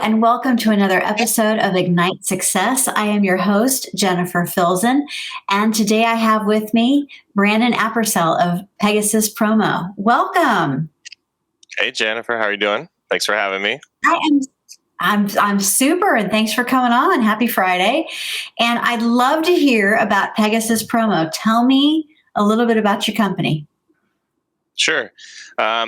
and welcome to another episode of Ignite Success. I am your host, Jennifer Filzen, and today I have with me Brandon Apparcel of Pegasus Promo. Welcome. Hey, Jennifer, how are you doing? Thanks for having me. I'm super, and thanks for coming on. Happy Friday. And I'd love to hear about Pegasus Promo. Tell me a little bit about your company. Sure.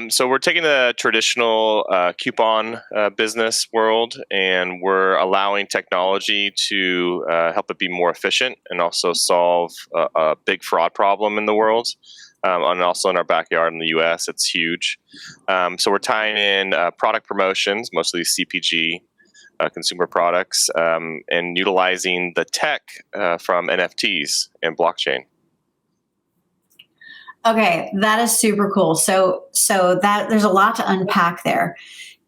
So we're taking the traditional coupon business world, and we're allowing technology to help it be more efficient and also solve a big fraud problem in the world. And also in our backyard in the U.S., it's huge. So we're tying in product promotions, mostly CPG, consumer products, and utilizing the tech from NFTs and blockchain. Okay, that is super cool. So that there's a lot to unpack there.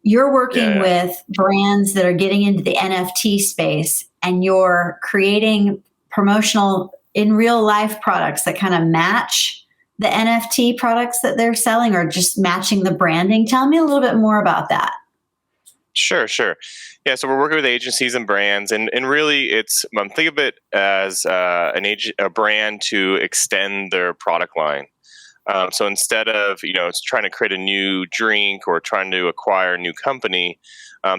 You're working with brands that are getting into the NFT space, and you're creating promotional in real life products that kind of match the NFT products that they're selling, or just matching the branding. Tell me a little bit more about that. Sure. Yeah, so we're working with agencies and brands, and really it's think of it as a brand to extend their product line. So instead of trying to create a new drink or trying to acquire a new company,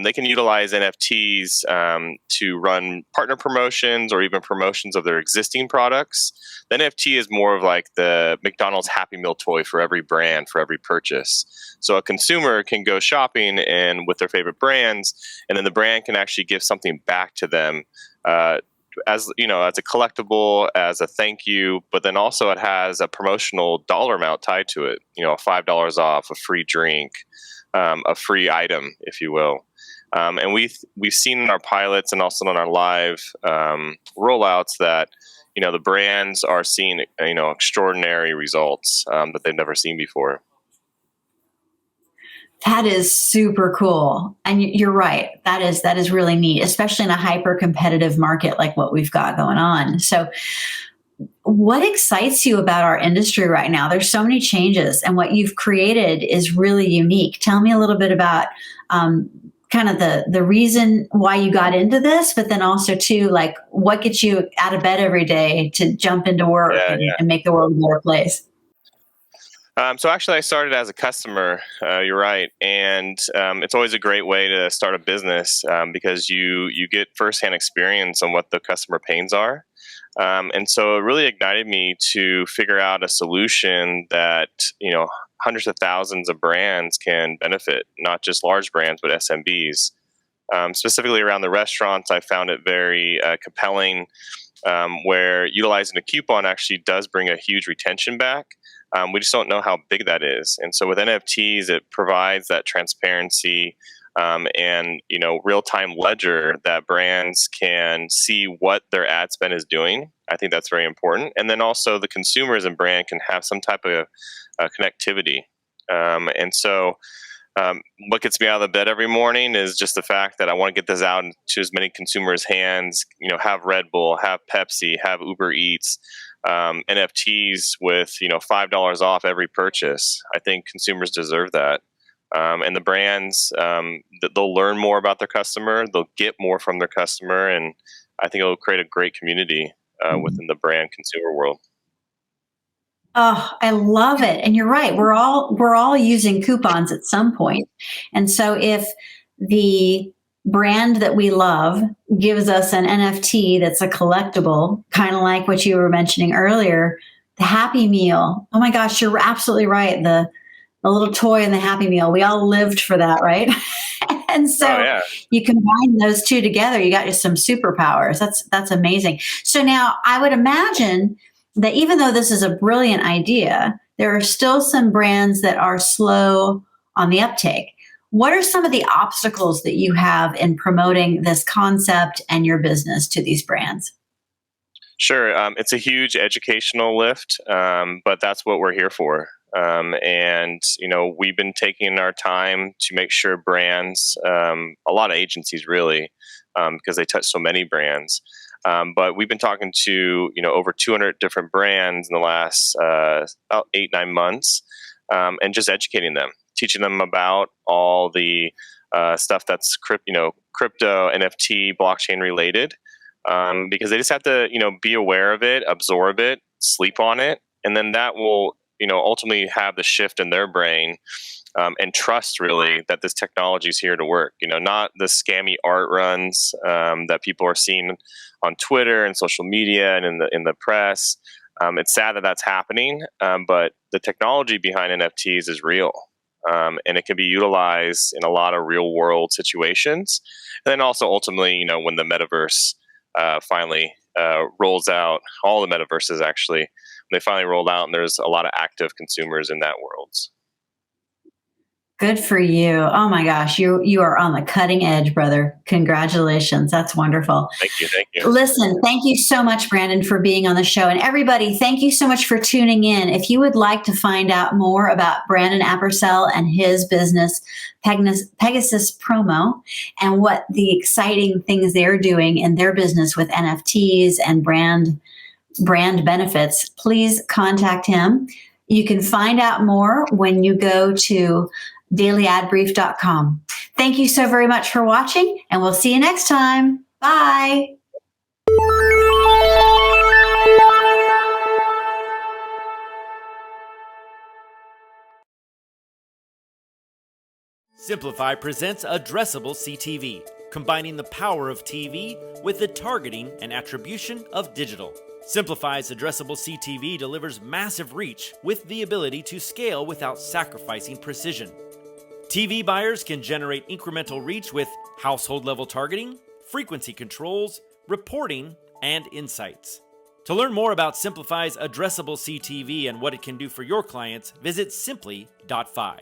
they can utilize NFTs to run partner promotions or even promotions of their existing products. The NFT is more of like the McDonald's Happy Meal toy for every brand, for every purchase. So a consumer can go shopping and with their favorite brands, and then the brand can actually give something back to them. As a collectible, as a thank you, but then also it has a promotional dollar amount tied to it. $5 off, a free drink, a free item, if you will. And we've seen in our pilots and also in our live rollouts that the brands are seeing extraordinary results that they've never seen before. That is super cool. And you're right. That is really neat, especially in a hyper competitive market like what we've got going on. So what excites you about our industry right now? There's so many changes, and what you've created is really unique. Tell me a little bit about kind of the reason why you got into this, but then also too, like, what gets you out of bed every day to jump into work and make the world a better place? So actually, I started as a customer. You're right, and it's always a great way to start a business because you get firsthand experience on what the customer pains are, and so it really ignited me to figure out a solution that hundreds of thousands of brands can benefit, not just large brands but SMBs. Specifically around the restaurants, I found it very compelling, where utilizing a coupon actually does bring a huge retention back. We just don't know how big that is. And so with NFTs, it provides that transparency and real-time ledger that brands can see what their ad spend is doing. I think that's very important. And then also the consumers and brand can have some type of connectivity. And so what gets me out of the bed every morning is just the fact that I want to get this out into as many consumers' hands, have Red Bull, have Pepsi, have Uber Eats, NFTs with $5 off every purchase. I think consumers deserve that, and the brands they'll learn more about their customer, they'll get more from their customer, and I think it'll create a great community within the brand consumer world. Oh, I love it. And you're right. We're all using coupons at some point. And so if the brand that we love gives us an NFT that's a collectible, kind of like what you were mentioning earlier, the Happy Meal. Oh my gosh, you're absolutely right. The little toy in the Happy Meal. We all lived for that, right? And so you combine those two together, you got some superpowers. That's amazing. So now I would imagine that even though this is a brilliant idea, there are still some brands that are slow on the uptake. What are some of the obstacles that you have in promoting this concept and your business to these brands? Sure. It's a huge educational lift, but that's what we're here for. And we've been taking our time to make sure brands, a lot of agencies really, because they touch so many brands. But we've been talking to over 200 different brands in the last about 8-9 months, and just educating them, teaching them about all the stuff that's crypto, NFT, blockchain related, because they just have to be aware of it, absorb it, sleep on it, and then that will ultimately have the shift in their brain, and trust really that this technology is here to work. Not the scammy art runs that people are seeing on Twitter and social media and in the press. It's sad that that's happening, but the technology behind NFTs is real. And it can be utilized in a lot of real world situations. And then also ultimately, when the metaverse finally rolls out, all the metaverses actually, when they finally roll out and there's a lot of active consumers in that world. Good for you. Oh my gosh, you are on the cutting edge, brother. Congratulations. That's wonderful. Thank you. Thank you. Listen, thank you so much, Brandon, for being on the show. And everybody, thank you so much for tuning in. If you would like to find out more about Brandon Apparcel and his business, Pegasus Promo, and what the exciting things they're doing in their business with NFTs and brand benefits, please contact him. You can find out more when you go to dailyadbrief.com. Thank you so very much for watching, and we'll see you next time. Bye. Simplify presents Addressable CTV, combining the power of TV with the targeting and attribution of digital. Simplify's Addressable CTV delivers massive reach with the ability to scale without sacrificing precision. TV buyers can generate incremental reach with household-level targeting, frequency controls, reporting, and insights. To learn more about Simplify's Addressable CTV and what it can do for your clients, visit simply.fi.